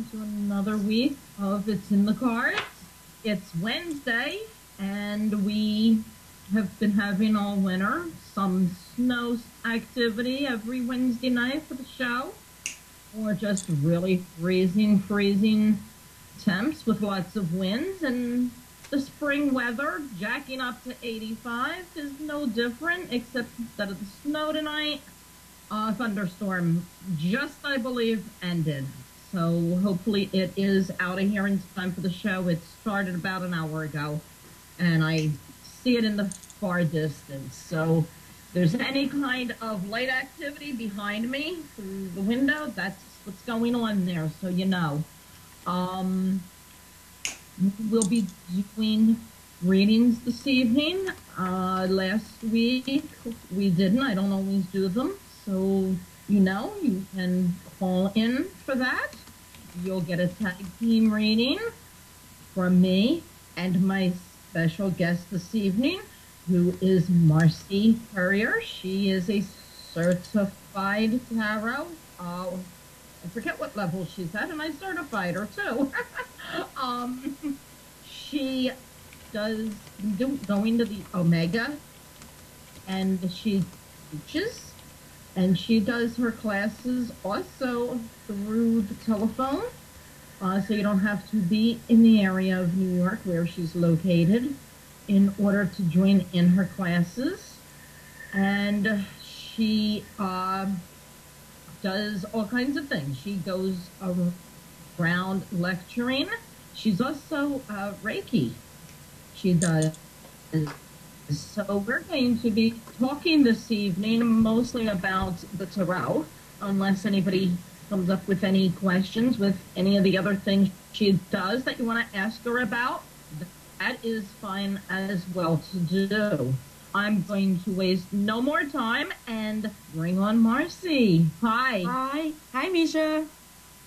welcome to another week of It's in the Cards. It's Wednesday, and we have been having all winter some snow activity every Wednesday night for the show, or just really freezing temps with lots of winds, and the spring weather jacking up to 85 is no different, except instead of the snow tonight, thunderstorm just, I believe, ended. So hopefully it is out of here in time for the show. It started about an hour ago, and I see it in the far distance. So if there's any kind of light activity behind me through the window, that's what's going on there, so you know. We'll be doing readings this evening. Last week we didn't. I don't always do them. So, you know, you can call in for that. You'll get a tag team reading from me and my special guest this evening, who is MArcy Currier. She is a certified tarot. I forget what level she's at, and I certified her too. She does go into the Omega, and she teaches. And she does her classes also through the telephone, so you don't have to be in the area of New York where she's located in order to join in her classes. And she does all kinds of things. She goes around lecturing. She's also Reiki. She does. So we're going to be talking this evening mostly about the tarot, unless anybody comes up with any questions with any of the other things she does that you want to ask her about. That is fine as well to do. I'm going to waste no more time and bring on MArcy. Hi. Hi, Misha.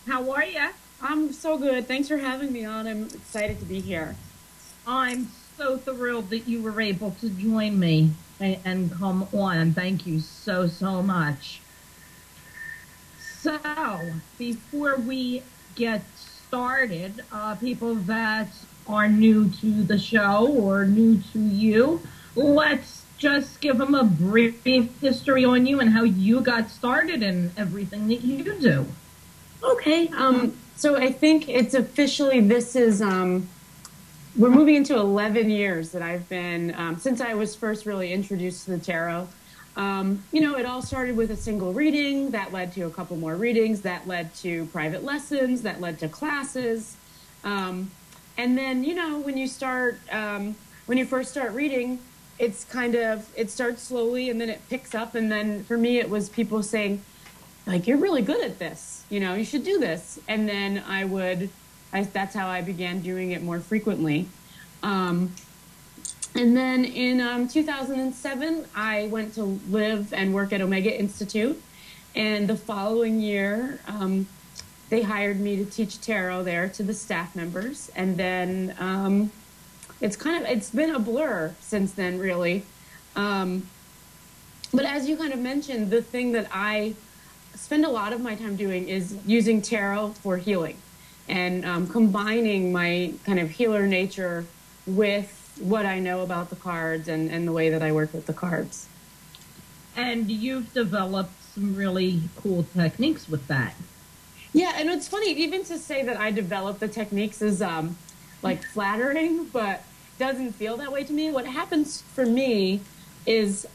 How are you? I'm so good. Thanks for having me on. I'm excited to be here. I'm so thrilled that you were able to join me and come on. Thank you so much. So, before we get started, people that are new to the show or new to you, let's just give them a brief history on you and how you got started in everything that you do. Okay. So I think it's officially, we're moving into 11 years that I've been, since I was first really introduced to the tarot. You know, it all started with a single reading that led to a couple more readings, that led to private lessons, that led to classes. And then, you know, when you first start reading, it starts slowly and then it picks up. And then for me, it was people saying, like, you're really good at this, you know, you should do this. And then that's how I began doing it more frequently. And then in 2007, I went to live and work at Omega Institute. And the following year, they hired me to teach tarot there to the staff members. And then it's been a blur since then, really. But as you kind of mentioned, the thing that I spend a lot of my time doing is using tarot for healing. And combining my kind of healer nature with what I know about the cards and the way that I work with the cards. And you've developed some really cool techniques with that. Yeah, and it's funny, even to say that I developed the techniques is like flattering, but doesn't feel that way to me. What happens for me is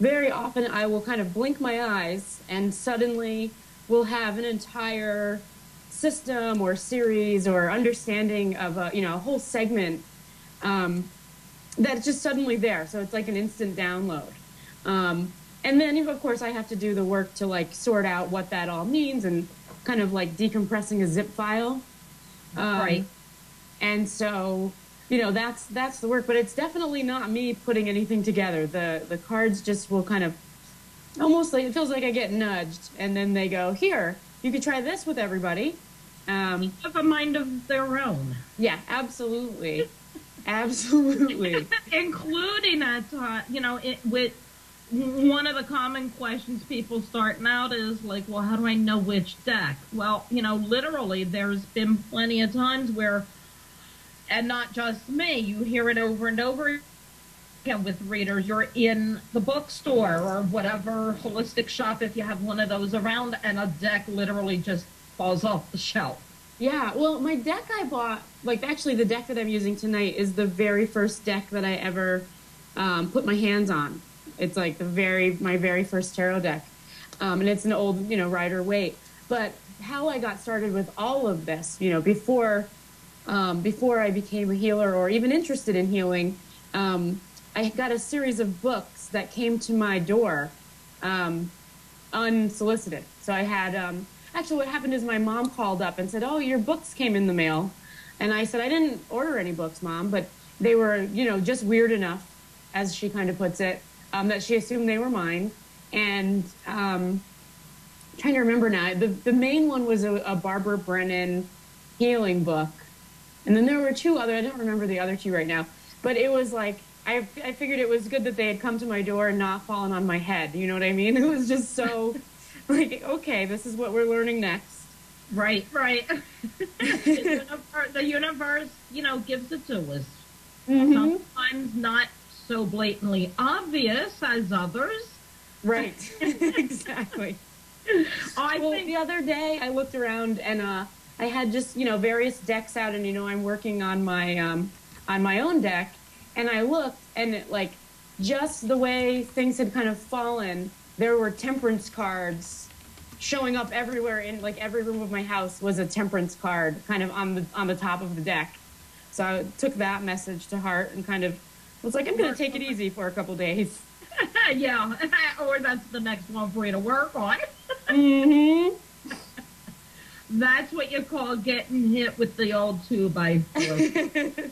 very often I will kind of blink my eyes and suddenly we'll have an entire system or series or understanding of a whole segment that's just suddenly there. So it's like an instant download. And then, of course, I have to do the work to like sort out what that all means and kind of like decompressing a zip file. Right. And so, you know, that's the work, but it's definitely not me putting anything together. The cards just will kind of almost like, it feels like I get nudged and then they go, here, you could try this with everybody. They have a mind of their own. Yeah, absolutely. Absolutely. Including at, with one of the common questions people starting out is like, well, how do I know which deck? Well, literally, there's been plenty of times where, and not just me, you hear it over and over again with readers. You're in the bookstore or whatever holistic shop, if you have one of those around, and a deck literally just falls off the shelf. Yeah, well, my deck I bought, like actually the deck that I'm using tonight is the very first deck that I ever put my hands on. It's like my very first tarot deck. And it's an old, Rider Waite. But how I got started with all of this, before I became a healer or even interested in healing, I got a series of books that came to my door unsolicited. So I had, actually what happened is my mom called up and said, oh, your books came in the mail. And I said, I didn't order any books, Mom, but they were, just weird enough, as she kind of puts it, that she assumed they were mine. And trying to remember now, the main one was a Barbara Brennan healing book. And then there were two other, I don't remember the other two right now, but it was like, I figured it was good that they had come to my door and not fallen on my head. You know what I mean? It was just so like, okay, this is what we're learning next. Right. The universe, gives it to us. Mm-hmm. Sometimes not so blatantly obvious as others. Right. Exactly. I think the other day I looked around and I had just, various decks out, and, I'm working on my own deck, and I looked and like just the way things had kind of fallen, there were temperance cards showing up everywhere. In like every room of my house was a temperance card kind of on the top of the deck. So I took that message to heart and kind of was like, I'm going to take it easy for a couple days. Yeah, or that's the next one for you to work on. Mm-hmm. That's what you call getting hit with the old 2x4.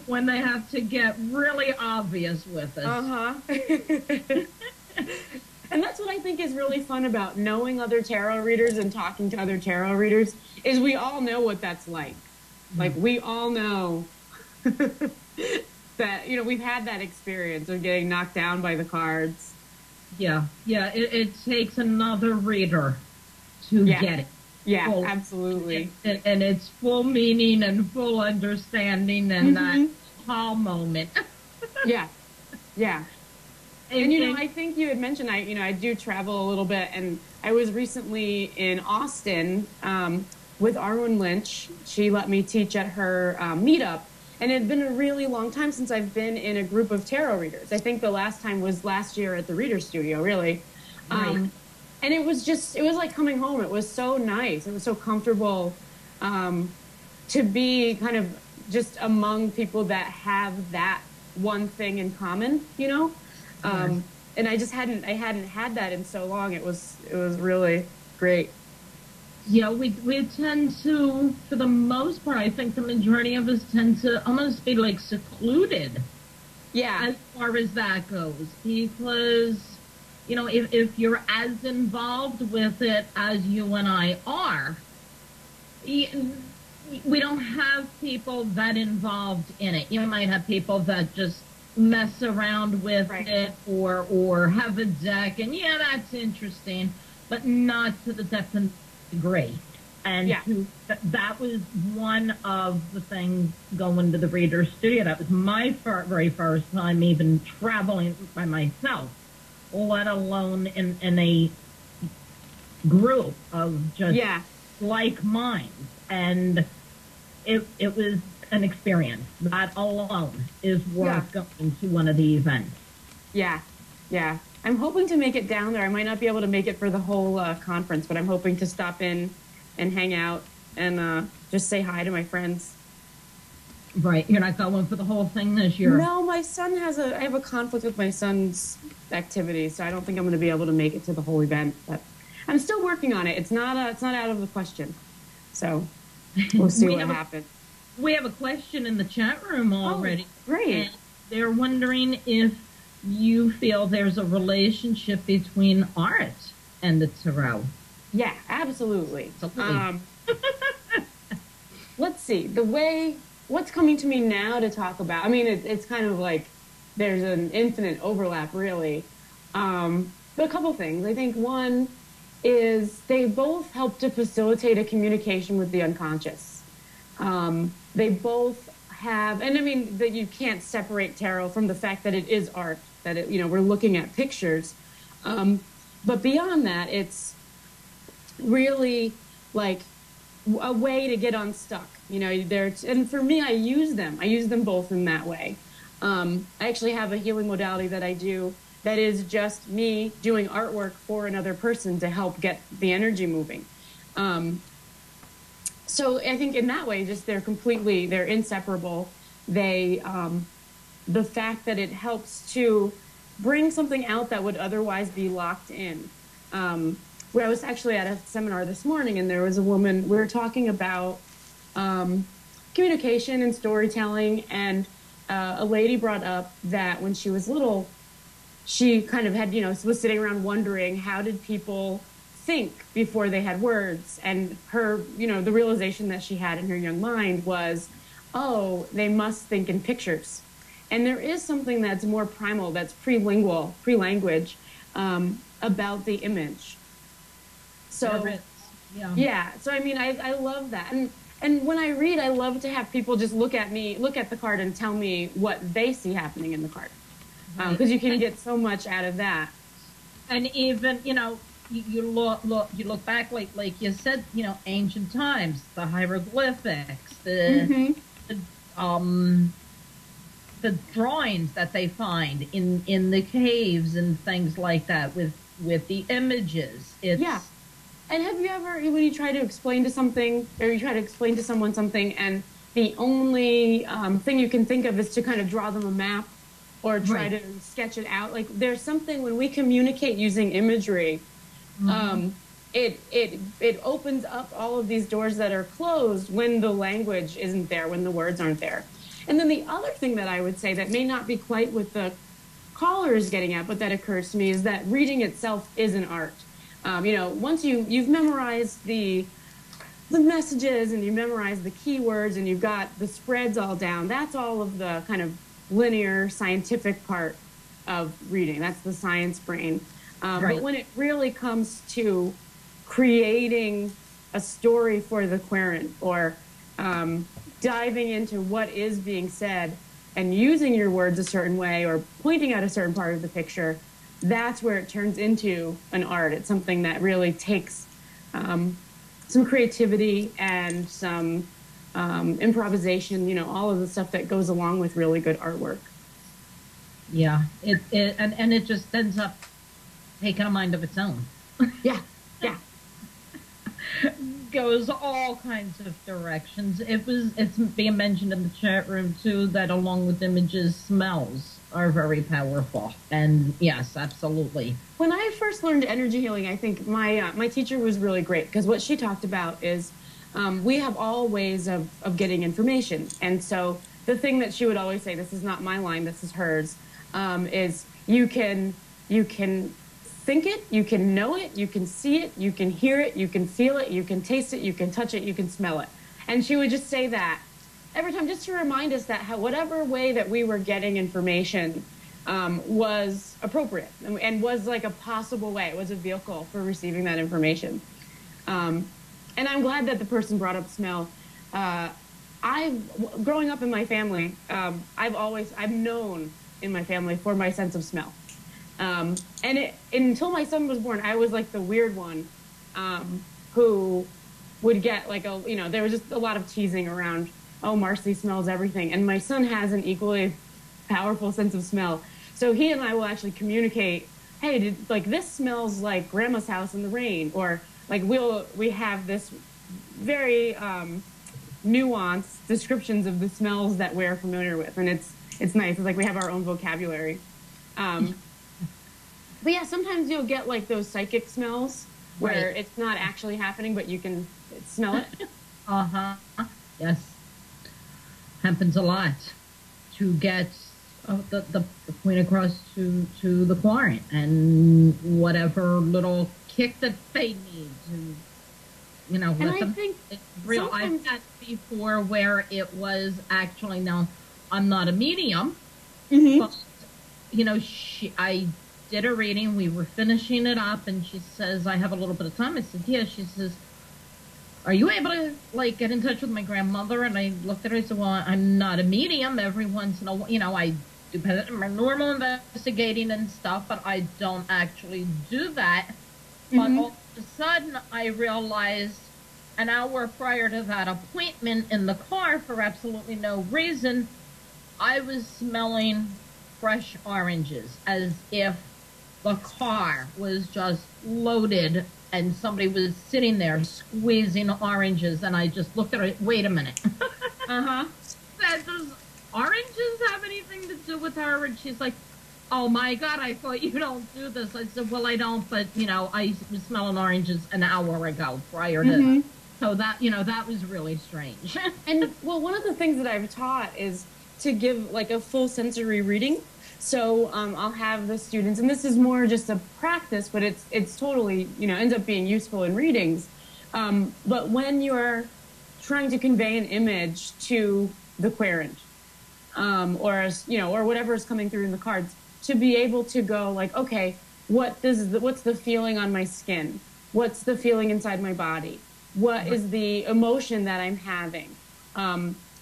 When they have to get really obvious with it. Uh-huh. And that's what I think is really fun about knowing other tarot readers and talking to other tarot readers, is we all know what that's like. Mm-hmm. Like, we all know that, we've had that experience of getting knocked down by the cards. Yeah. It takes another reader to get it. Yeah, full, absolutely. And it's full meaning and full understanding and that aha moment. Yeah. And I think you had mentioned I do travel a little bit, and I was recently in Austin with Arwen Lynch. She let me teach at her meetup, and it had been a really long time since I've been in a group of tarot readers. I think the last time was last year at the Reader Studio, really. Right. And it was like coming home. It was so nice. It was so comfortable to be kind of just among people that have that one thing in common, Yes. And I hadn't had that in so long. It was really great. Yeah, we tend to, for the most part, I think the majority of us tend to almost be like secluded. Yeah. As far as that goes, because if you're as involved with it as you and I are, we don't have people that involved in it. You might have people that just mess around with it or have a deck, and that's interesting, but not to the depth and degree. And that was one of the things going to the Reader Studio. That was my very first time even traveling by myself, let alone in a group of just like minds. And it was an experience. That alone is worth going to one of the events. Yeah. I'm hoping to make it down there. I might not be able to make it for the whole conference, but I'm hoping to stop in and hang out and just say hi to my friends. Right. You're not going for the whole thing this year? No, my son I have a conflict with my son's activities, so I don't think I'm going to be able to make it to the whole event. But I'm still working on it. It's not out of the question. So we'll see what happens. We have a question in the chat room already. Oh, great. And they're wondering if you feel there's a relationship between art and the tarot. Yeah, absolutely. Let's see. What's coming to me now to talk about, I mean, it's kind of like there's an infinite overlap, really. But a couple things. I think one is they both help to facilitate a communication with the unconscious. They both have, and I mean that you can't separate tarot from the fact that it is art, that it, we're looking at pictures. But beyond that, it's really like a way to get unstuck. And for me, I use them both in that way. I actually have a healing modality that I do that is just me doing artwork for another person to help get the energy moving. So I think in that way, just they're inseparable. The fact that it helps to bring something out that would otherwise be locked in. Where I was actually at a seminar this morning, and there was a woman, we were talking about communication and storytelling, and a lady brought up that when she was little, she kind of had, was sitting around wondering, how did people think before they had words? And her, the realization that she had in her young mind was, oh, they must think in pictures. And there is something that's more primal, that's pre-lingual, pre-language, about the image. So, yeah. So, I mean, I love that. And when I read, I love to have people just look at the card and tell me what they see happening in the card. Because you can get so much out of that. And even, you look back, like you said, ancient times, the hieroglyphics, the drawings that they find in the caves and things like that with the images. Yeah. And have you ever, when you try to explain to something, or you try to explain to someone something, and the only thing you can think of is to kind of draw them a map or try to sketch it out? Like, there's something when we communicate using imagery, it opens up all of these doors that are closed when the language isn't there, when the words aren't there. And then the other thing that I would say that may not be quite what the caller is getting at, but that occurs to me, is that reading itself is an art. Once you've memorized the messages and you memorize the keywords and you've got the spreads all down, that's all of the kind of linear scientific part of reading. That's the science brain. But when it really comes to creating a story for the querent, or diving into what is being said and using your words a certain way or pointing out a certain part of the picture, that's where it turns into an art. It's something that really takes some creativity and some improvisation, all of the stuff that goes along with really good artwork. Yeah, and it just ends up taking a mind of its own. Yeah. Goes all kinds of directions. It's being mentioned in the chat room too that along with images, smells are very powerful. And yes, absolutely. When I first learned energy healing, I think my teacher was really great, because what she talked about is we have all ways of getting information. And so the thing that she would always say, this is not my line, this is hers, is you can think it, you can know it, you can see it, you can hear it, you can feel it, you can taste it, you can touch it, you can smell it. And she would just say that every time, just to remind us that whatever way that we were getting information was appropriate and was like a possible way, it was a vehicle for receiving that information. And I'm glad that the person brought up smell. Growing up in my family, I've known in my family for my sense of smell. Until my son was born, I was like the weird one who would get like there was just a lot of teasing around, oh, Marcy smells everything. And my son has an equally powerful sense of smell. So he and I will actually communicate, hey, this smells like grandma's house in the rain. Or like we have this very nuanced descriptions of the smells that we're familiar with. And it's nice. It's like we have our own vocabulary. But yeah, sometimes you'll get like those psychic smells where it's not actually happening, but you can smell it. Yes. Happens a lot to get the point across to the client, and whatever little kick that they need to, and let them think real. I've had before where it was actually, now I'm not a medium, but I did a reading. We were finishing it up, and she says, I have a little bit of time. I said, yeah. She says, are you able to, like, get in touch with my grandmother? And I looked at her, I said, well, I'm not a medium. Every once in a while, I do my normal investigating and stuff, but I don't actually do that. But all of a sudden, I realized an hour prior to that appointment in the car, for absolutely no reason, I was smelling fresh oranges, as if the car was just loaded and somebody was sitting there squeezing oranges. And I just looked at it. Wait a minute. Does oranges have anything to do with her? And she's like, oh my God, I thought you don't do this. I said, well, I don't, but I was smelling oranges an hour ago prior to so that, that was really strange. And well, one of the things that I've taught is to give like a full sensory reading. So I'll have the students, and this is more just a practice, but it's totally, ends up being useful in readings. But when you're trying to convey an image to the querent, or whatever is coming through in the cards, to be able to go like, okay, what's the feeling on my skin? What's the feeling inside my body? What is the emotion that I'm having?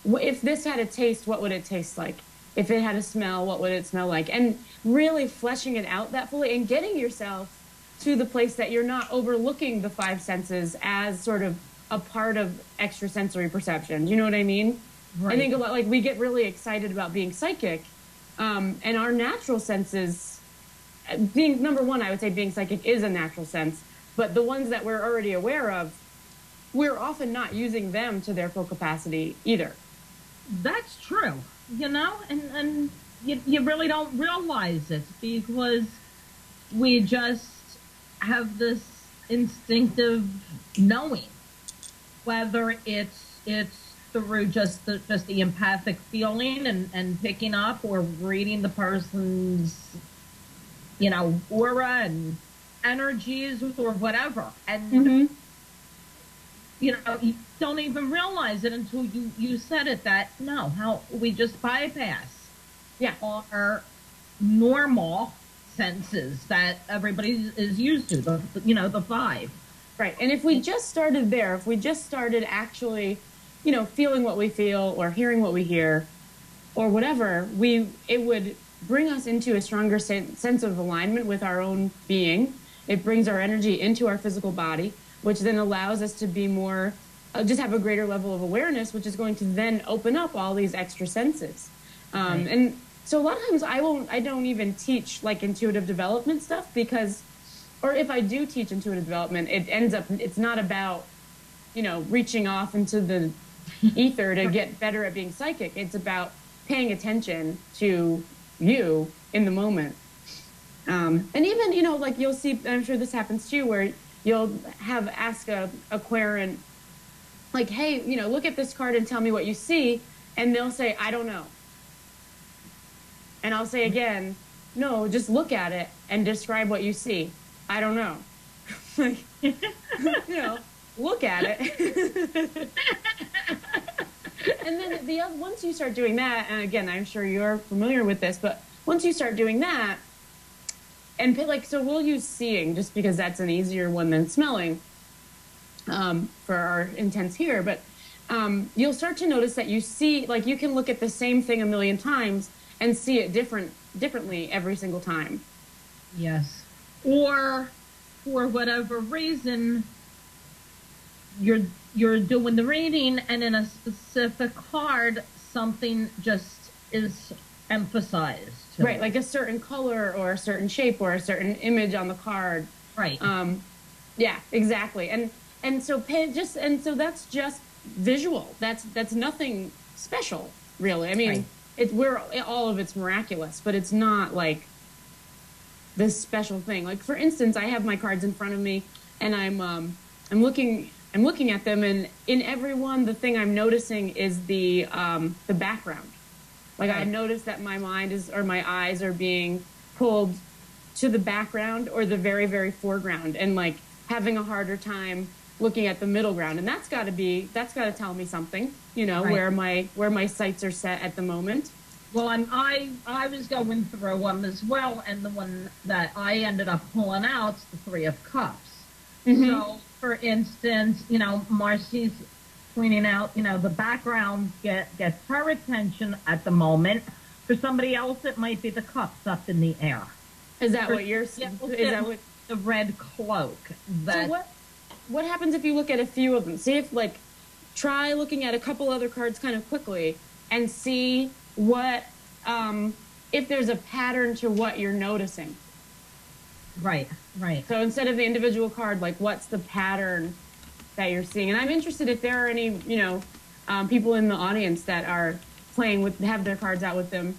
If this had a taste, what would it taste like? If it had a smell, what would it smell like? And really fleshing it out that fully and getting yourself to the place that you're not overlooking the five senses as sort of a part of extrasensory perception. Do you know what I mean? Right. I think a lot, like, we get really excited about being psychic, and our natural senses, number one, I would say being psychic is a natural sense, but the ones that we're already aware of, we're often not using them to their full capacity either. That's true. And you really don't realize it because we just have this instinctive knowing, whether it's through just the empathic feeling and picking up, or reading the person's, aura and energies or whatever. And you don't even realize it until you said it, that how we just bypass our normal senses that everybody is used to, the five. Right. And if we just started there, if we just started actually, feeling what we feel or hearing what we hear or whatever, it would bring us into a stronger sense of alignment with our own being. It brings our energy into our physical body, which then allows us to be more, just have a greater level of awareness, which is going to then open up all these extra senses. Right. And so a lot of times I don't even teach like intuitive development stuff because, or if I do teach intuitive development, it's not about, reaching off into the ether to get better at being psychic. It's about paying attention to you in the moment. And even, like you'll see, I'm sure this happens to you, where you'll ask a querent, like, hey, look at this card and tell me what you see. And they'll say, I don't know. And I'll say again, no, just look at it and describe what you see. I don't know. Like, look at it. And then once you start doing that, and again, I'm sure you're familiar with this, but once you start doing that, and so we'll use seeing just because that's an easier one than smelling for our intents here. But you'll start to notice that you see, like, you can look at the same thing a million times and see it differently every single time. Yes. Or for whatever reason, you're doing the reading, and in a specific card, something just is emphasized. Right, like a certain color or a certain shape or a certain image on the card. Right. Yeah, exactly. And so that's just visual. That's nothing special, really. I mean, all of it's miraculous, but it's not like this special thing. Like, for instance, I have my cards in front of me, and I'm looking at them, and in every one, the thing I'm noticing is the background. Like, I've noticed that my my eyes are being pulled to the background or the very, very foreground, and like having a harder time looking at the middle ground. And that's got to tell me something, where my sights are set at the moment. Well, I was going through one as well, and the one that I ended up pulling out is the Three of Cups. So, for instance, Marcy's pointing out, the background gets her attention at the moment. For somebody else, it might be the cups up in the air. Is that what you're saying? Is that what the red cloak? So what happens if you look at a few of them? See if try looking at a couple other cards kind of quickly and see what if there's a pattern to what you're noticing. Right. So instead of the individual card, what's the pattern that you're seeing? And I'm interested if there are any, people in the audience that are have their cards out with them.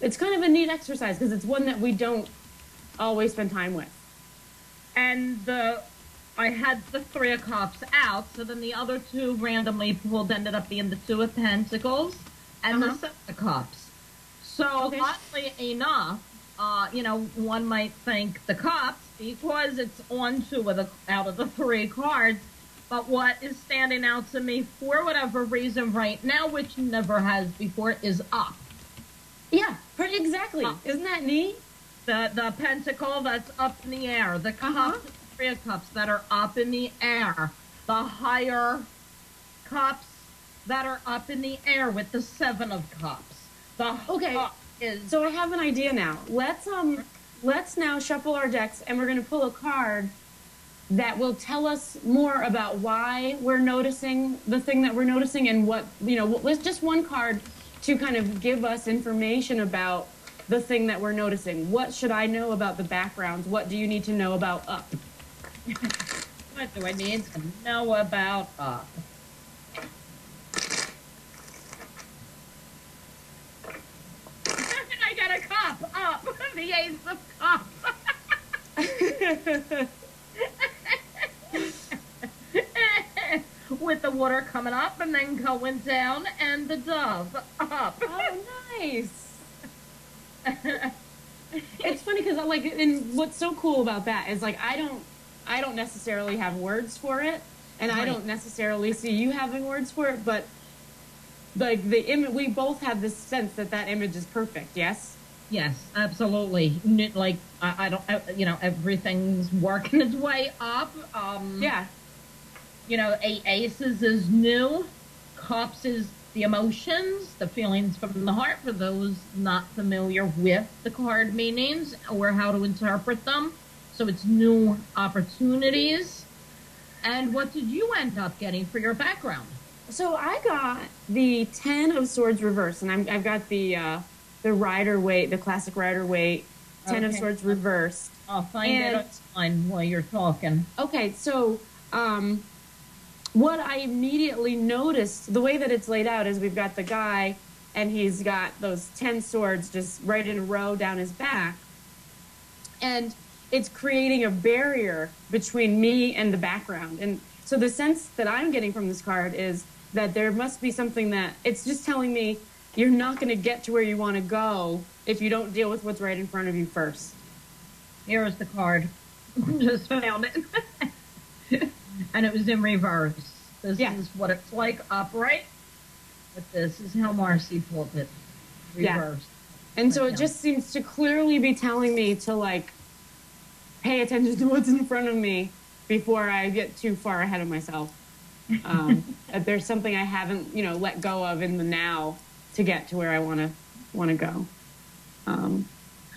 It's kind of a neat exercise because it's one that we don't always spend time with. And I had the Three of Cups out, so then the other two randomly pulled ended up being the Two of Pentacles and the Seven of Cups. So, oddly enough, one might think the Cups because it's on two out of the three cards. But what is standing out to me for whatever reason right now, which never has before, is up. Yeah, pretty exactly. Isn't that neat? The pentacle that's up in the air, the cups, Three of Cups that are up in the air, the higher cups that are up in the air with the Seven of Cups. So I have an idea now. Let's now shuffle our decks, and we're going to pull a card that will tell us more about why we're noticing the thing that we're noticing, and what let's just one card to kind of give us information about the thing that we're noticing. What should I know about the background? What do you need to know about up? What do I need to know about up? I got a cup up. The Ace of Cups. With the water coming up and then going down, and the dove up. Oh, nice. It's funny because and what's so cool about that is I don't necessarily have words for it, and I don't necessarily see you having words for it, but the image, we both have this sense that image is perfect. Yes. Yes, absolutely. I don't, everything's working its way up. Yeah. Aces is new. Cups is the emotions, the feelings from the heart, for those not familiar with the card meanings or how to interpret them. So it's new opportunities. And what did you end up getting for your background? So I got the Ten of Swords reversed, and I've got the Rider-Waite, the classic Rider-Waite, Ten of Swords reversed. I'll find it online while you're talking. Okay, so what I immediately noticed, the way that it's laid out is we've got the guy, and he's got those 10 swords just right in a row down his back. And it's creating a barrier between me and the background. And so the sense that I'm getting from this card is that there must be something that it's just telling me you're not going to get to where you want to go if you don't deal with what's right in front of you first. Here is the card. Just found it. And it was in reverse. This is what it's like upright. But this is how Marcy pulled it. Reversed. Yeah. And so it just seems to clearly be telling me to pay attention to what's in front of me before I get too far ahead of myself. That there's something I haven't, let go of in the now to get to where I want to go.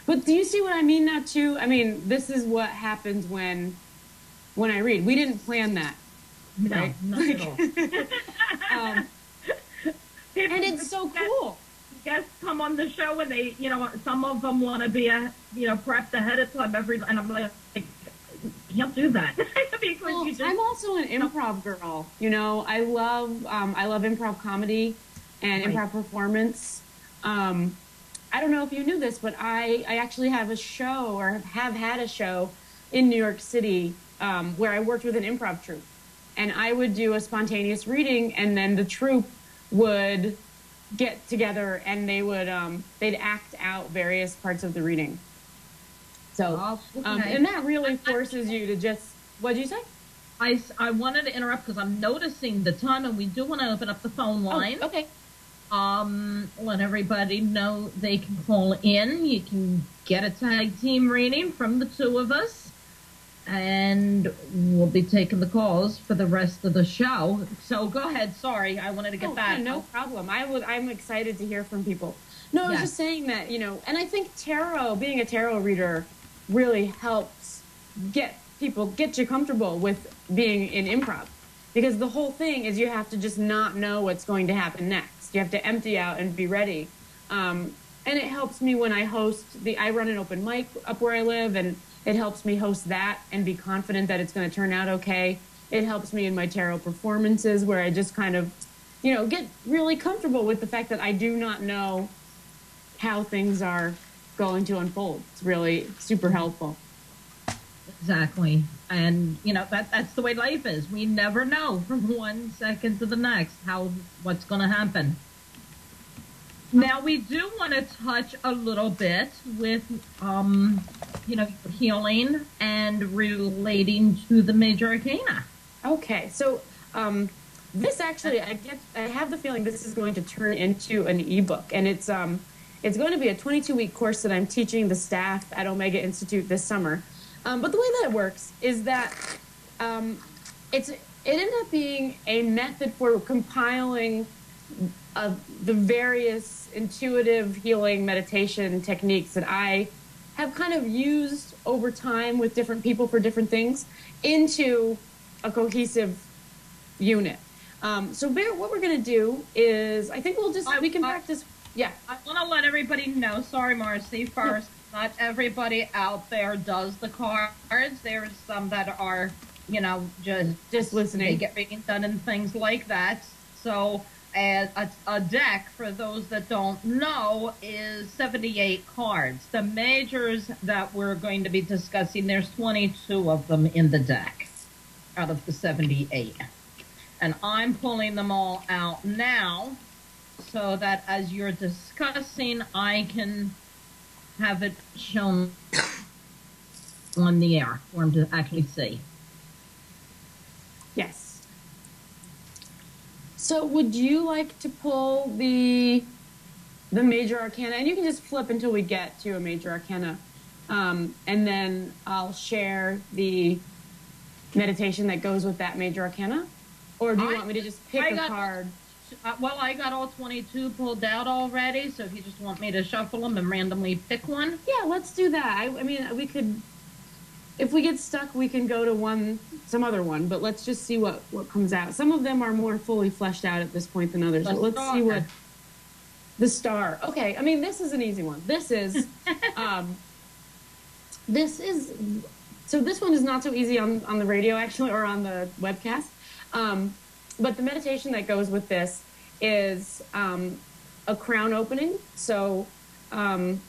But do you see what I mean now too? I mean, this is what happens when I read. We didn't plan that. No, right? not at all. And it's so cool. Guests come on the show and they, some of them want to be, prepped ahead of time and I'm like, you can't do that. Because I'm also an improv girl. I love improv comedy and improv performance. I don't know if you knew this, but I actually have a show, or have had a show in New York City where I worked with an improv troupe. And I would do a spontaneous reading, and then the troupe would get together and they would they'd act out various parts of the reading. So and that really forces you to just, what'd you say? I wanted to interrupt because I'm noticing the time, and we do want to open up the phone line. Okay. Let everybody know they can call in. You can get a tag team reading from the two of us, and we'll be taking the calls for the rest of the show. So go ahead. Sorry, I wanted to get that. No problem. I'm excited to hear from people. No, I was just saying that, you know, and I think tarot, being a tarot reader, really helps get you comfortable with being in improv. Because the whole thing is you have to just not know what's going to happen next. You have to empty out and be ready. And it helps me when I I run an open mic up where I live, and it helps me host that and be confident that it's going to turn out okay. It helps me in my tarot performances where I just kind of, you know, get really comfortable with the fact that I do not know how things are going to unfold. It's really super helpful. Exactly. And, you know, that's the way life is. We never know from one second to the next what's going to happen. Now, we do want to touch a little bit with, you know, healing and relating to the major arcana. Okay. So, this actually, I have the feeling this is going to turn into an ebook, and it's going to be a 22-week course that I'm teaching the staff at Omega Institute this summer. But the way that it works is that it ended up being a method for compiling the various intuitive healing meditation techniques that I have kind of used over time with different people for different things into a cohesive unit. So what we're going to do is, I think we can practice. Yeah. I want to let everybody know, sorry, Marcy, first. Not everybody out there does the cards. There's some that are, you know, just listening. They get reading done and things like that. So a deck, for those that don't know, is 78 cards. The majors that we're going to be discussing, there's 22 of them in the deck out of the 78. And I'm pulling them all out now so that as you're discussing, I can have it shown on the air for him to actually see. Yes. So would you like to pull the major arcana? And you can just flip until we get to a major arcana. And then I'll share the meditation that goes with that major arcana. Or do you want me to just pick a card? Well, I got all 22 pulled out already, so if you just want me to shuffle them and randomly pick one. Yeah, let's do that. I mean, we could, if we get stuck, we can go to some other one, but let's just see what comes out. Some of them are more fully fleshed out at this point than others, but let's see what, the star. Okay, I mean, this is an easy one. This is, so this one is not so easy on the radio, actually, or on the webcast. But the meditation that goes with this is a crown opening. So, and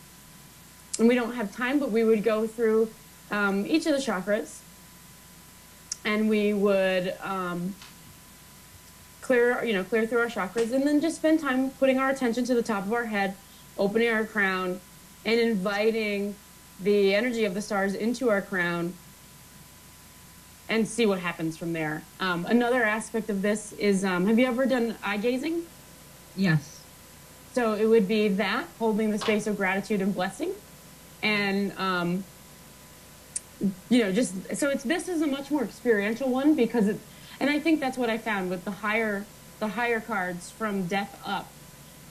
we don't have time, but we would go through each of the chakras, and we would clear through our chakras, and then just spend time putting our attention to the top of our head, opening our crown, and inviting the energy of the stars into our crown, and see what happens from there. Another aspect of this is, have you ever done eye gazing? Yes. So it would be that, holding the space of gratitude and blessing. And, you know, this is a much more experiential one because and I think that's what I found with the higher cards from death up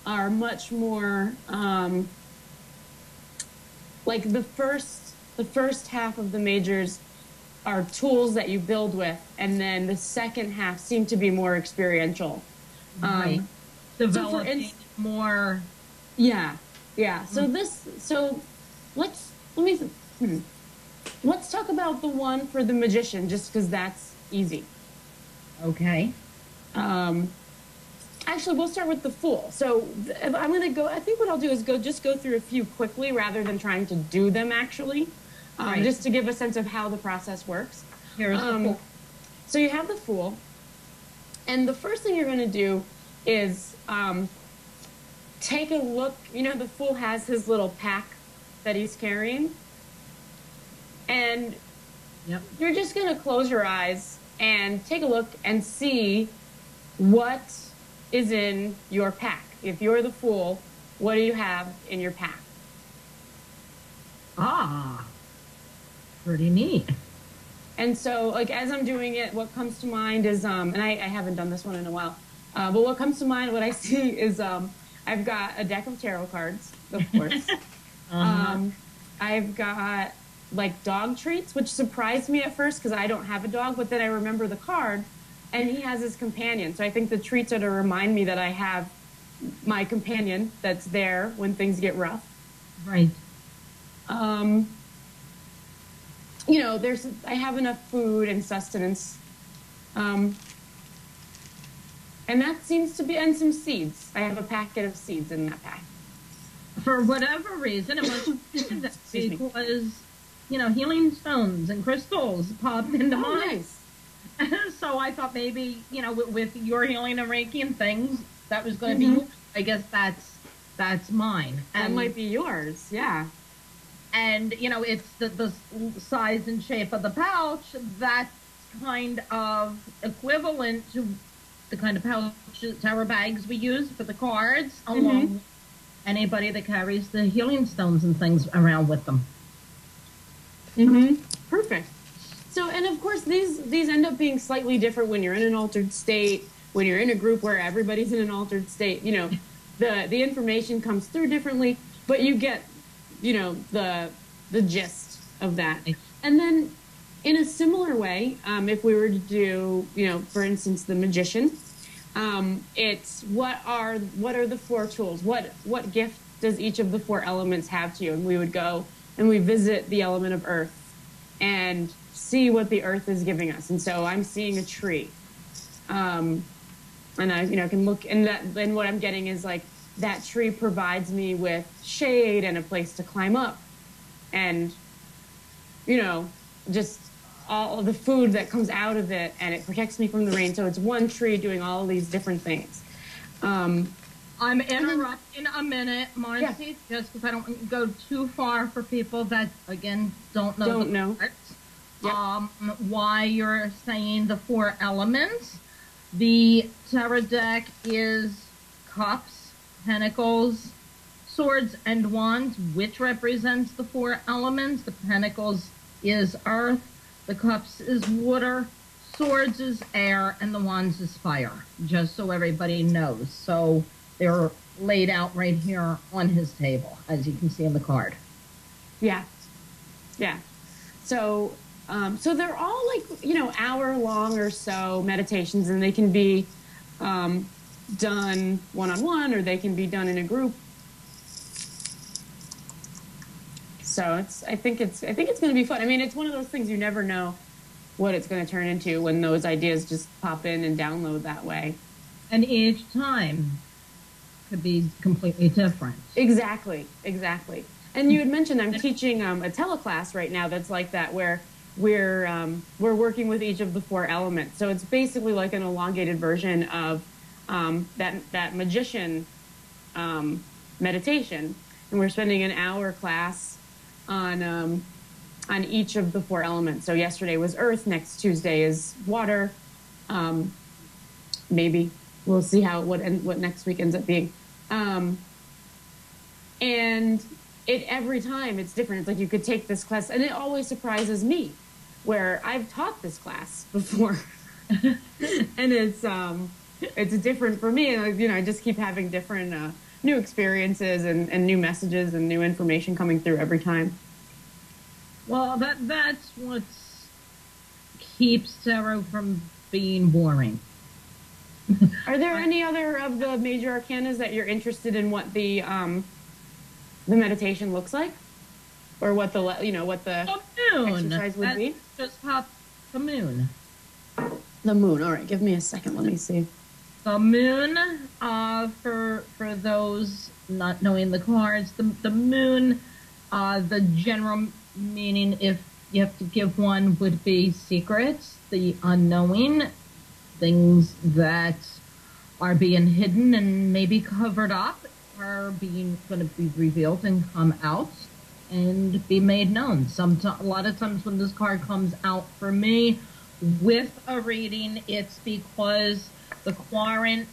are much more, like the first half of the majors are tools that you build with, and then the second half seem to be more experiential. Right. Developing more. Yeah. Yeah. So let's talk about the one for the magician, just because that's easy. Okay. Actually, we'll start with the Fool. So I'm going to go, I think what I'll do is go through a few quickly rather than trying to do them actually. Just to give a sense of how the process works. Here's the Fool. So you have the Fool, and the first thing you're going to do is take a look. You know, the Fool has his little pack that he's carrying, and you're just going to close your eyes and take a look and see what is in your pack. if you're the Fool, what do you have in your pack? Ah, pretty neat. And so, like, as I'm doing it, what comes to mind is, and I haven't done this one in a while, but what comes to mind, what I see is, I've got a deck of tarot cards, of course. I've got, like, dog treats, which surprised me at first because I don't have a dog, but then I remember the card, and he has his companion. So I think the treats are to remind me that I have my companion that's there when things get rough. Right. You know, I have enough food and sustenance. And that seems to be, and some seeds. I have a packet of seeds in that pack. For whatever reason, it must be because, you know, healing stones and crystals popped into mine. Nice. So I thought maybe, you know, with your healing and Reiki and things, that was going to be yours. I guess that's mine. That might be yours, yeah. And, you know, it's the size and shape of the pouch. That's kind of equivalent to the kind of pouch, tarot bags we use for the cards, along with anybody that carries the healing stones and things around with them. Perfect. So, and of course, these end up being slightly different when you're in an altered state, when you're in a group where everybody's in an altered state. You know, the information comes through differently, but you get, you know, the gist of that. And then in a similar way, if we were to do, you know, for instance, the magician, it's what are the 4 tools? What gift does each of the 4 elements have to you? And we would go and we visit the element of earth and see what the earth is giving us. And so I'm seeing a tree. And I, you know, can look, and then what I'm getting is like, that tree provides me with shade and a place to climb up and, you know, just all of the food that comes out of it, and it protects me from the rain. So it's one tree doing all of these different things. I'm interrupting a minute, Marcy, just because I don't go too far for people that, again, don't know. Why you're saying the 4 elements. The tarot deck is cups, pentacles, swords, and wands, which represents the 4 elements. The pentacles is earth, the cups is water, swords is air, and the wands is fire, just so everybody knows. So they're laid out right here on his table, as you can see in the card. Yeah. So, so they're all like, you know, hour-long or so meditations, and they can be done one-on-one, or they can be done in a group. So I think it's going to be fun. I mean, it's one of those things you never know what it's going to turn into when those ideas just pop in and download that way. And each time could be completely different. Exactly. And you had mentioned I'm teaching a teleclass right now that's like that, where we're working with each of the 4 elements. So it's basically like an elongated version of that magician meditation, and we're spending an hour class on each of the 4 elements. So yesterday was earth, next Tuesday is water. Maybe we'll see what next week ends up being. And every time it's different. It's like you could take this class, and it always surprises me, where I've taught this class before, and it's different for me. And, you know, I just keep having different new experiences and new messages and new information coming through every time. Well, that's what keeps tarot from being boring. Are there any other of the major arcanas that you're interested in what the meditation looks like, or what the exercise would be? Just pop the moon. The moon. All right, give me a second. Let me see. The moon, for those not knowing the cards, the moon, the general meaning, if you have to give one, would be secrets, the unknowing, things that are being hidden and maybe covered up are going to be revealed and come out and be made known. A lot of times when this card comes out for me with a reading, it's because the quadrant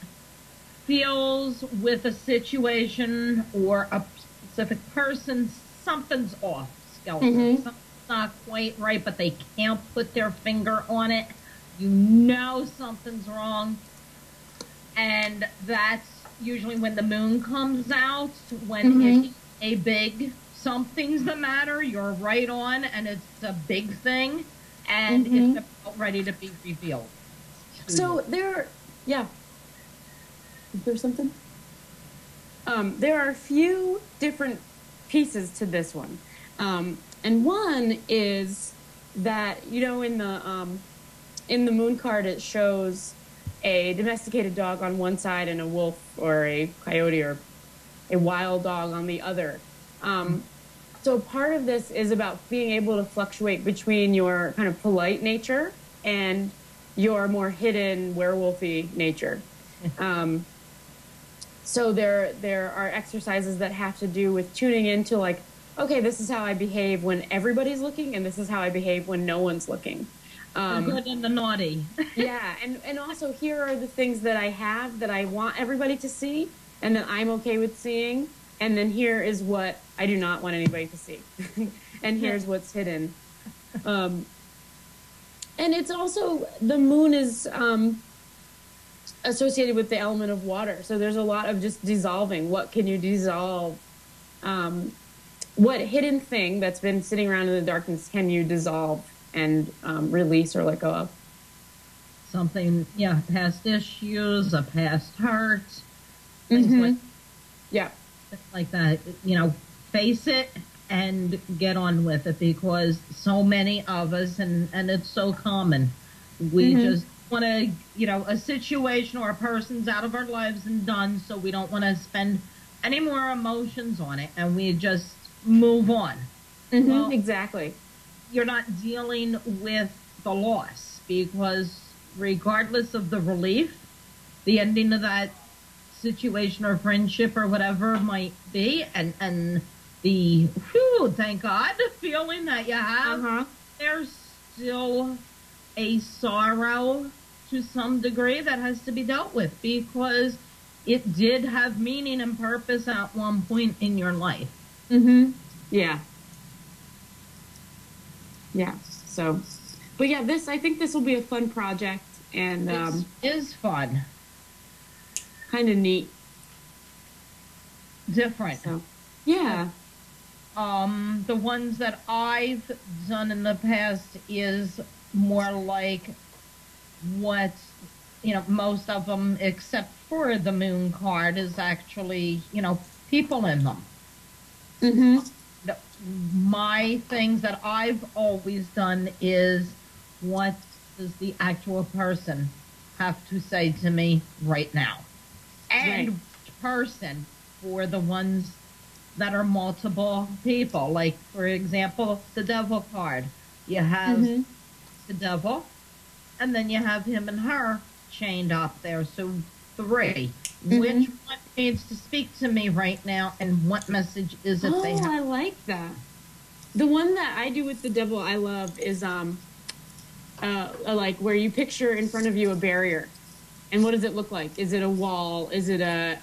feels with a situation or a specific person, something's off, Skelter. Something's not quite right, but they can't put their finger on it. You know something's wrong. And that's usually when the moon comes out, when it's a big something's the matter, you're right on, and it's a big thing, and it's about ready to be revealed. So yeah. Is there something? There are a few different pieces to this one. And one is that, you know, in the moon card, it shows a domesticated dog on one side and a wolf or a coyote or a wild dog on the other. So part of this is about being able to fluctuate between your kind of polite nature and your more hidden werewolfy nature. So there are exercises that have to do with tuning into, like, okay, this is how I behave when everybody's looking, and this is how I behave when no one's looking. The good and the naughty. Yeah, and also here are the things that I have that I want everybody to see and that I'm okay with seeing, and then here is what I do not want anybody to see. And here's what's hidden. And it's also, the moon is associated with the element of water, so there's a lot of just dissolving. What can you dissolve? What hidden thing that's been sitting around in the darkness can you dissolve and release or let go of? Something, yeah, past issues, a past hurt, things like that. You know, face it and get on with it, because so many of us, and it's so common, we just want to, you know, a situation or a person's out of our lives and done, so we don't want to spend any more emotions on it, and we just move on. Well, exactly. You're not dealing with the loss, because regardless of the relief, the ending of that situation or friendship or whatever it might be, and the, whew, thank God, feeling that you have, there's still a sorrow to some degree that has to be dealt with, because it did have meaning and purpose at one point in your life. Yeah. Yeah. So, but yeah, I think this will be a fun project, and it is fun, kind of neat, different. So, yeah. The ones that I've done in the past is more like what, you know, most of them, except for the moon card, is actually, you know, people in them. My things that I've always done is, what does the actual person have to say to me right now? And which person, for the ones that are multiple people. Like, for example, the devil card. You have the devil, and then you have him and her chained up there. So 3. Which one needs to speak to me right now, and what message is it they have? I like that. The one that I do with the devil I love is like where you picture in front of you a barrier. And what does it look like? Is it a wall? Is it a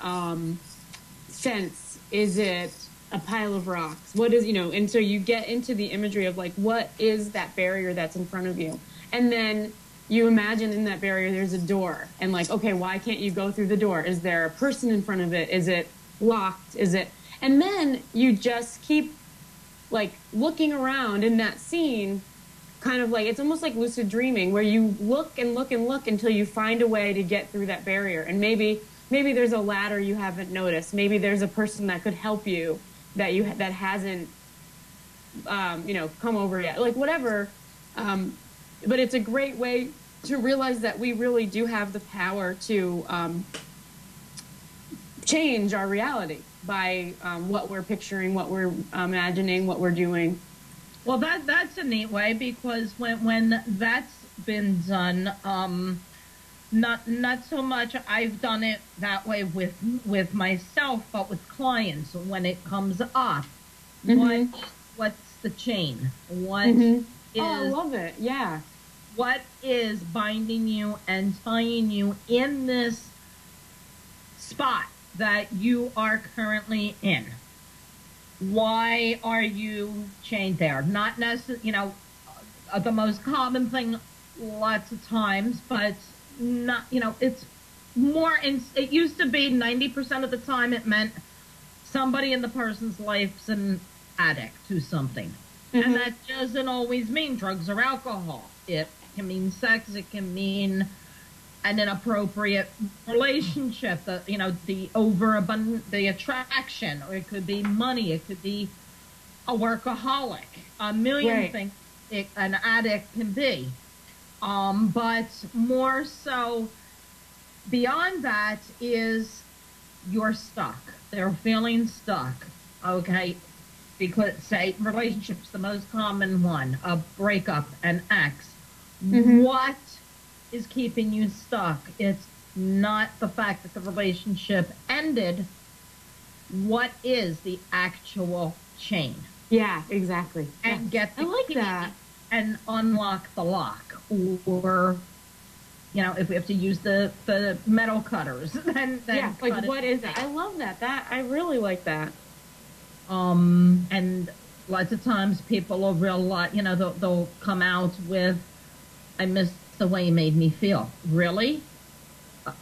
fence? Is it a pile of rocks? What is, you know, and so you get into the imagery of, like, what is that barrier that's in front of you? And then you imagine in that barrier there's a door, and, like, okay, why can't you go through the door? Is there a person in front of it? Is it locked? Is it? And then you just keep, like, looking around in that scene, kind of like, it's almost like lucid dreaming, where you look and look and look until you find a way to get through that barrier. And maybe there's a ladder you haven't noticed. Maybe there's a person that could help you that hasn't, you know, come over yet. Like, whatever. But it's a great way to realize that we really do have the power to change our reality by what we're picturing, what we're imagining, what we're doing. Well, that's a neat way, because when that's been done, not so much I've done it that way with myself, but with clients when it comes up. What's the chain? What is, oh, I love it. Yeah. What is binding you and tying you in this spot that you are currently in. Why are you chained there? Not necessarily, you know, the most common thing lots of times, but not, you know, it's more, it used to be 90% of the time it meant somebody in the person's life's an addict to something. And that doesn't always mean drugs or alcohol. It can mean sex, it can mean an inappropriate relationship, the, you know, the overabundant, the attraction, or it could be money, it could be a workaholic, a million things an addict can be. But more so beyond that is you're stuck. They're feeling stuck, okay? Because, say, relationships, the most common one, a breakup, an ex. What is keeping you stuck? It's not the fact that the relationship ended. What is the actual chain? Yeah, exactly. And get the I like key that. and unlock the lock. Or, you know, if we have to use the metal cutters, then yeah, like cut what is it? I love that. I really like that. And lots of times people will realize, you know, they'll come out with, I miss the way you made me feel. Really?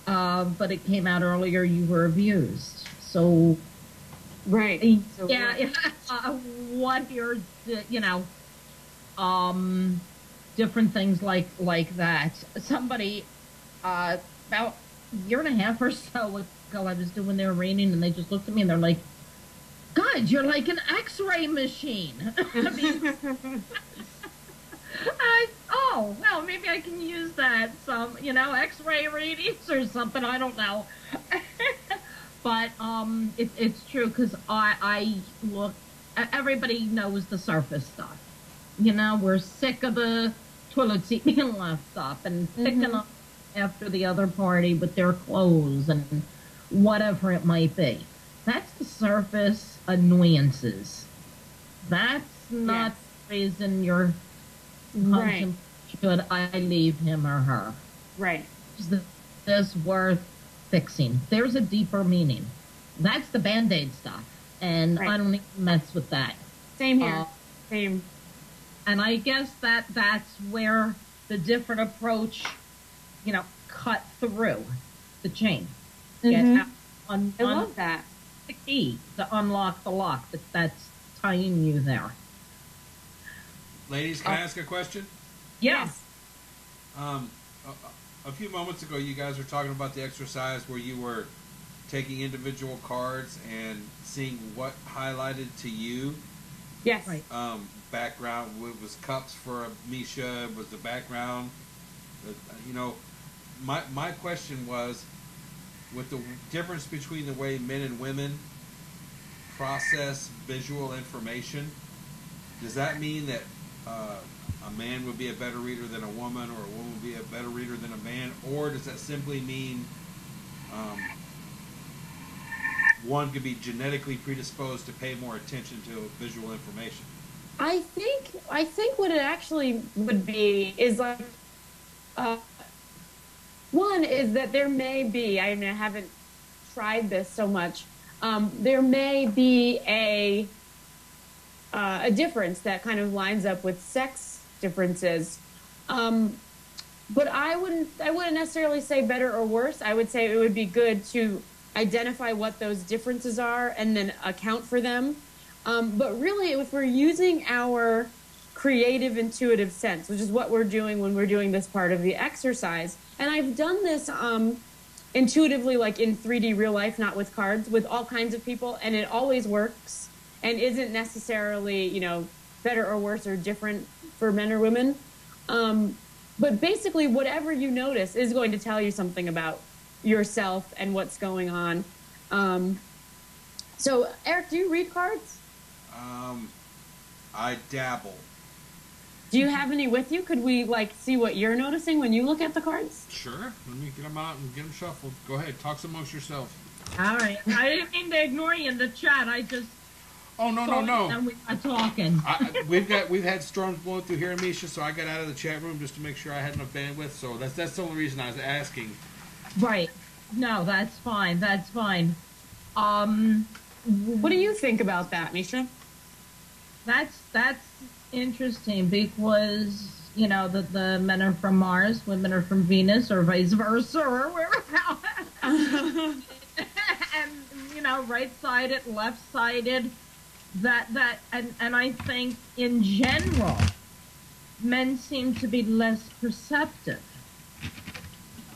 But it came out earlier you were abused. So, right. Yeah, what you're, you know, different things like that. Somebody, about a year and a half or so ago, I was doing their reading and they just looked at me and they're like, God, you're like an X-ray machine. I mean, oh, well, maybe I can use that. Some, you know, X-ray readings or something. I don't know. But it's true because I look. Everybody knows the surface stuff. You know, we're sick of the toilet seat being left up and picking up after the other party with their clothes and whatever it might be. That's the surface annoyances. That's not the reason you're should I leave him or her. Right. Is this worth fixing? There's a deeper meaning. That's the Band-Aid stuff. And I don't even mess with that. Same here. Same. And I guess that's where the different approach, you know, cut through the chain. I love that. The key to unlock the lock that's tying you there. Ladies, can I ask a question? Yes. A few moments ago, you guys were talking about the exercise where you were taking individual cards and seeing what highlighted to you. Yes. Right. Background was cups for Misha. Was the background? You know, my question was, with the difference between the way men and women process visual information, does that mean that a man would be a better reader than a woman, or a woman would be a better reader than a man, or does that simply mean one could be genetically predisposed to pay more attention to visual information? I think what it actually would be is like, one is that there may be, I mean, I haven't tried this so much, there may be a difference that kind of lines up with sex differences. But I wouldn't necessarily say better or worse. I would say it would be good to identify what those differences are and then account for them. But really, if we're using our creative intuitive sense, which is what we're doing when we're doing this part of the exercise, and I've done this intuitively, like in 3D real life, not with cards, with all kinds of people, and it always works and isn't necessarily, you know, better or worse or different for men or women. But basically, whatever you notice is going to tell you something about yourself and what's going on. So, Eric, do you read cards? I dabble. Do you have any with you? Could we, like, see what you're noticing when you look at the cards? Sure. Let me get them out and get them shuffled. Go ahead. Talk amongst yourself. All right. I didn't mean to ignore you in the chat. I just... Oh, no. And we are talking. We've had storms blowing through here in Misha, so I got out of the chat room just to make sure I had enough bandwidth. So that's the only reason I was asking. Right. No, that's fine. That's fine. Um, What do you think about that, Misha? that's interesting because the men are from Mars, women are from Venus, or vice versa, or wherever. And right-sided, left-sided. And I think in general, men seem to be less perceptive.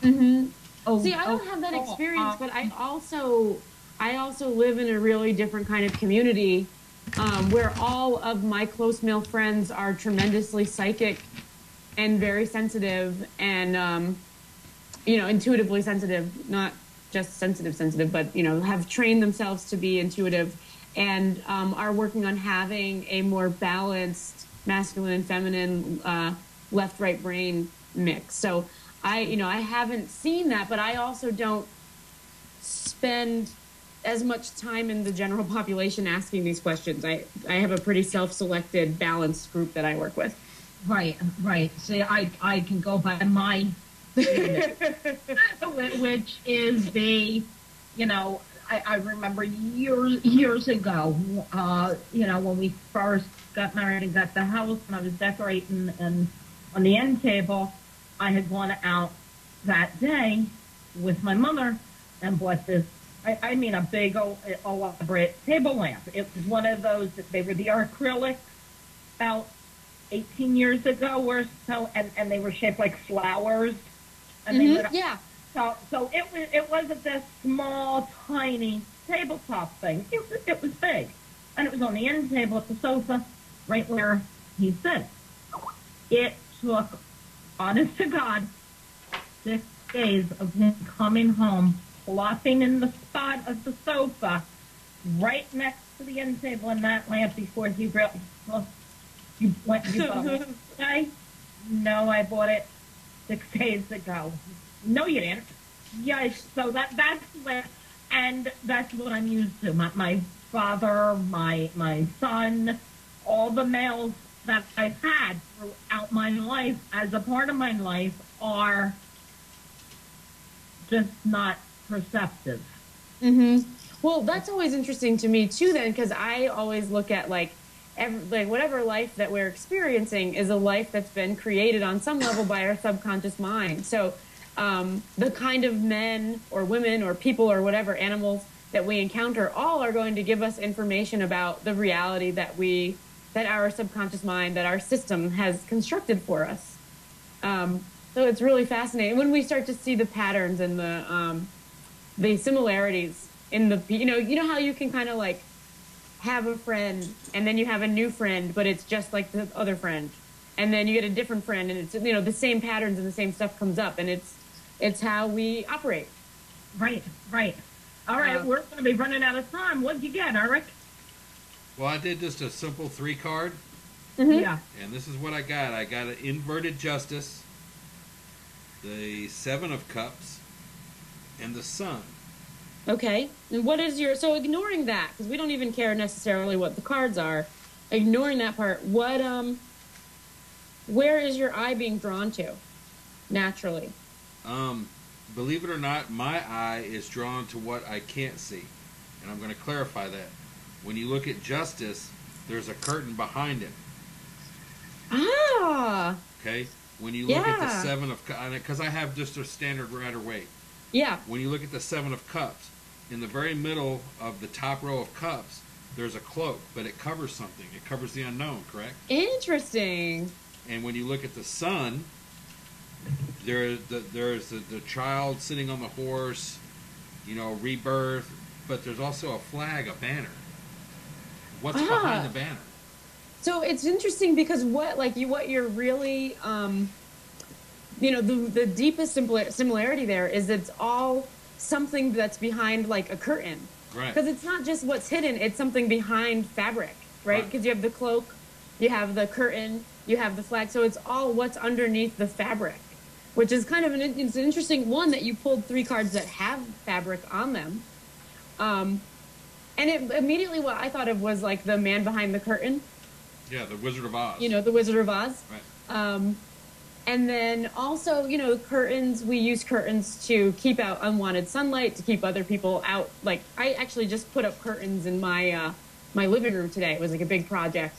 Mm-hmm. Oh, See, I don't have that experience, but I also live in a really different kind of community, where all of my close male friends are tremendously psychic and very sensitive and, intuitively sensitive, not just sensitive, but, have trained themselves to be intuitive and are working on having a more balanced masculine and feminine left-right brain mix. So I haven't seen that, but I also don't spend as much time in the general population asking these questions. I have a pretty self-selected, balanced group that I work with. Right. See, I can go by my unit, which is I remember years ago, when we first got married and got the house, and I was decorating, and on the end table, I had gone out that day with my mother and bought this. I mean, a big elaborate table lamp. It was one of those they were the acrylic, about 18 years ago or so, and they were shaped like flowers. And they lit up. Yeah. So it wasn't this small, tiny tabletop thing. It was big, and it was on the end table at the sofa, right where he sits. It took, honest to God, 6 days of him coming home, plopping in the spot of the sofa, right next to the end table and that lamp before he realized, well, you bought it today? No, I bought it 6 days ago. No, you didn't. Yes, so that's what, and that's what I'm used to. My father, my son, all the males that I've had throughout my life, as a part of my life, are just not perceptive. Mm-hmm. Well, that's always interesting to me too, then, because I always look at like whatever life that we're experiencing is a life that's been created on some level by our subconscious mind. So the kind of men or women or people or whatever animals that we encounter all are going to give us information about the reality that our subconscious mind, that our system has constructed for us. So it's really fascinating when we start to see the patterns and the similarities in the, you know how you can kind of like have a friend and then you have a new friend, but it's just like the other friend. And then you get a different friend and it's, the same patterns and the same stuff comes up, and it's how we operate. Right. All right, we're going to be running out of time. What did you get, Eric? Well, I did just a simple 3-card. Mm-hmm. Yeah. And this is what I got. I got an inverted justice, the 7 of cups, and the sun. Okay. And what is so ignoring that, because we don't even care necessarily what the cards are, ignoring that part, where is your eye being drawn to naturally? Believe it or not, my eye is drawn to what I can't see. And I'm going to clarify that. When you look at justice, there's a curtain behind it. Ah. Okay? When you look at the 7 of cups, because I have just a standard Rider-Waite. Yeah. When you look at the 7 of cups, in the very middle of the top row of cups, there's a cloak, but it covers something. It covers the unknown, correct? Interesting. And when you look at the sun, there's the child sitting on the horse, rebirth, but there's also a flag, a banner. What's behind the banner? So it's interesting because what you're really, the deepest similarity there is it's all something that's behind like a curtain. Right. Because it's not just what's hidden, it's something behind fabric, right? Because you have the cloak, you have the curtain, you have the flag. So it's all what's underneath the fabric, which is kind of it's an interesting one that you pulled 3 cards that have fabric on them. And it immediately what I thought of was like the man behind the curtain. Yeah, the Wizard of Oz. The Wizard of Oz. Right. And then also, you know, curtains, we use curtains to keep out unwanted sunlight, to keep other people out. Like, I actually just put up curtains in my my living room today. It was like a big project.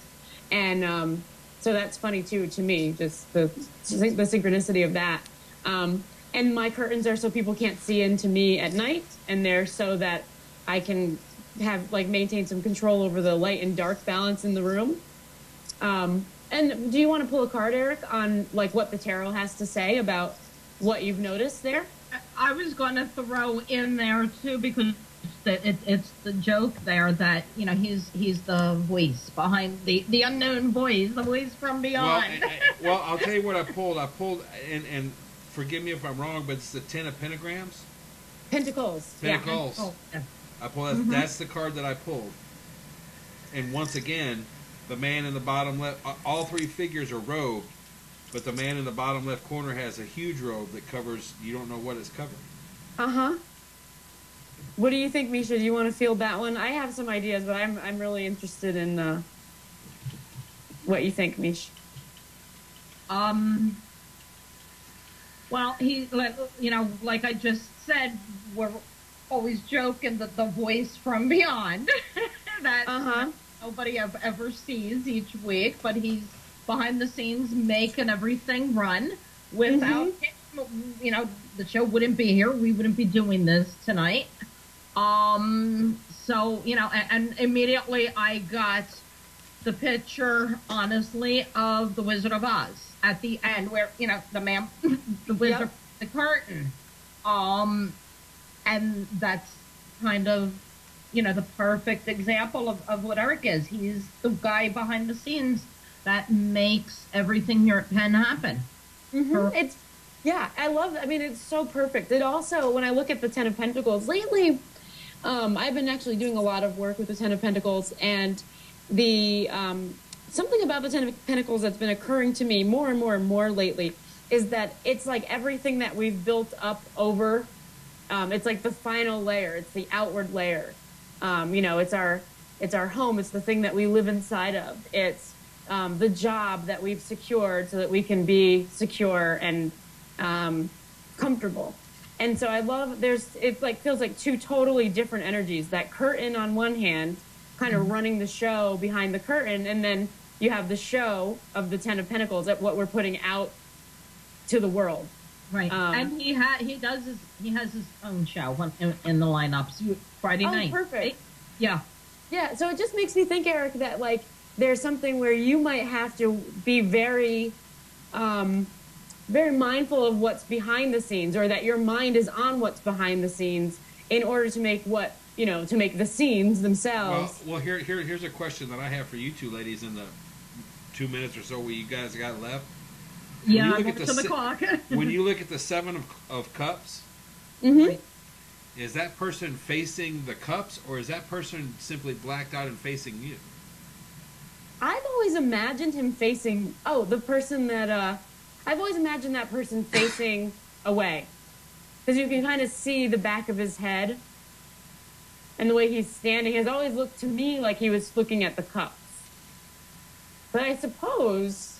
And so that's funny too, to me, just the synchronicity of that. And my curtains are so people can't see into me at night, and they're so that I can have, like, maintain some control over the light and dark balance in the room. And do you want to pull a card, Eric, on like what the tarot has to say about what you've noticed there? I was going to throw in there too, because it's the joke there that, you know, he's the voice behind the unknown voice, the voice from beyond. Well, I'll tell you what I pulled. And forgive me if I'm wrong, but it's the 10 of pentagrams. Pentacles. Pentacles. Yeah. Oh, yeah. I pulled. That's the card that I pulled. And once again, the man in the bottom left, all three figures are robed, but the man in the bottom left corner has a huge robe that covers, you don't know what it's covering. Uh-huh. What do you think, Misha? Do you want to field that one? I have some ideas, but I'm really interested in what you think, Misha. Well, you know, like I just said, we're always joking that the voice from beyond that nobody ever sees each week, but he's behind the scenes making everything run. Without him, you know, the show wouldn't be here. We wouldn't be doing this tonight. So, you know, and immediately I got the picture, honestly, of the Wizard of Oz at the end, where, you know, the man, the wizard, the curtain. And that's kind of, you know, the perfect example of what Eric is. He's the guy behind the scenes that makes everything here at Penn happen. It's, yeah, I love it. I mean, it's so perfect. It also, when I look at the 10 of Pentacles, lately, I've been actually doing a lot of work with the 10 of Pentacles, and the, something about the 10 of Pentacles that's been occurring to me more and more and more lately is that it's like everything that we've built up over, it's like the final layer, it's the outward layer. You know, it's our home, it's the thing that we live inside of. It's the job that we've secured so that we can be secure and comfortable. And so I love, it like feels like two totally different energies. That curtain on one hand, kind of running the show behind the curtain, and then you have the show of the 10 of Pentacles at what we're putting out to the world. Right. And he has his own show in the lineups Friday night. Oh, perfect. Right? Yeah. Yeah. So it just makes me think, Eric, that like there's something where you might have to be very mindful of what's behind the scenes, or that your mind is on what's behind the scenes in order to make what, you know, to make the scenes themselves. Well, here's a question that I have for you two ladies in the 2 minutes or so we you guys got left. Yeah, look at the clock. When you look at the 7 of Cups, is that person facing the cups, or is that person simply blacked out and facing you? I've always imagined him facing, the person that, I've always imagined that person facing away. Because you can kind of see the back of his head and the way he's standing. Has always looked to me like he was looking at the cups. But I suppose...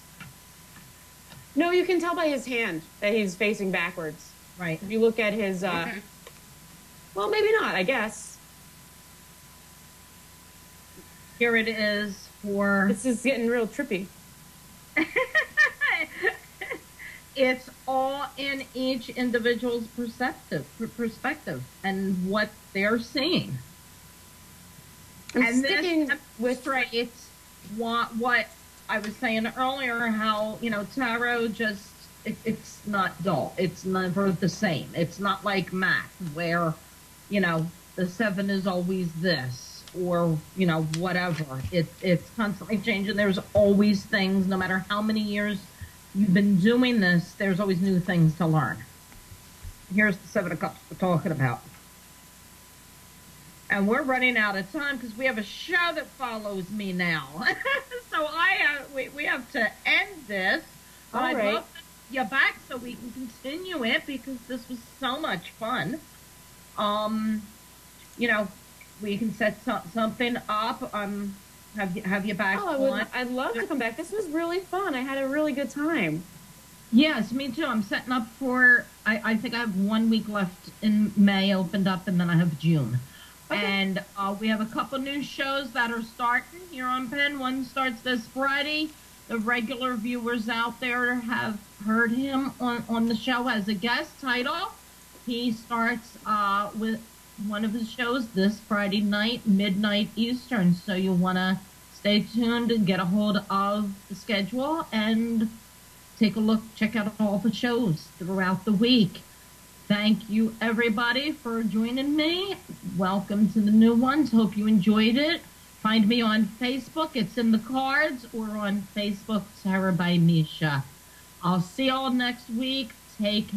No, you can tell by his hand that he's facing backwards. Right. If you look at his, well, maybe not, I guess. Here it is for... This is getting real trippy. It's all in each individual's perspective and what they're seeing. And sticking with... It's what I was saying earlier, how, you know, tarot just, it's not dull. It's never the same. It's not like math where, you know, the 7 is always this, or, you know, whatever. It's constantly changing. There's always things, no matter how many years you've been doing this, there's always new things to learn. Here's the 7 of Cups we're talking about. And we're running out of time because we have a show that follows me now. So we have to end this. But I'd love to have you back so we can continue it, because this was so much fun. You know, we can set something up. Have you back on. I'd love to come back. This was really fun. I had a really good time. Yes, me too. I'm setting up for, I think I have 1 week left in May opened up, and then I have June. Okay. And we have a couple new shows that are starting here on Penn. One starts this Friday. The regular viewers out there have heard him on the show as a guest title. He starts with one of his shows this Friday night, midnight Eastern. So you'll want to stay tuned and get a hold of the schedule and take a look, check out all the shows throughout the week. Thank you, everybody, for joining me. Welcome to the new ones. Hope you enjoyed it. Find me on Facebook. It's in the cards, or on Facebook, Tarot by Misha. I'll see y'all next week. Take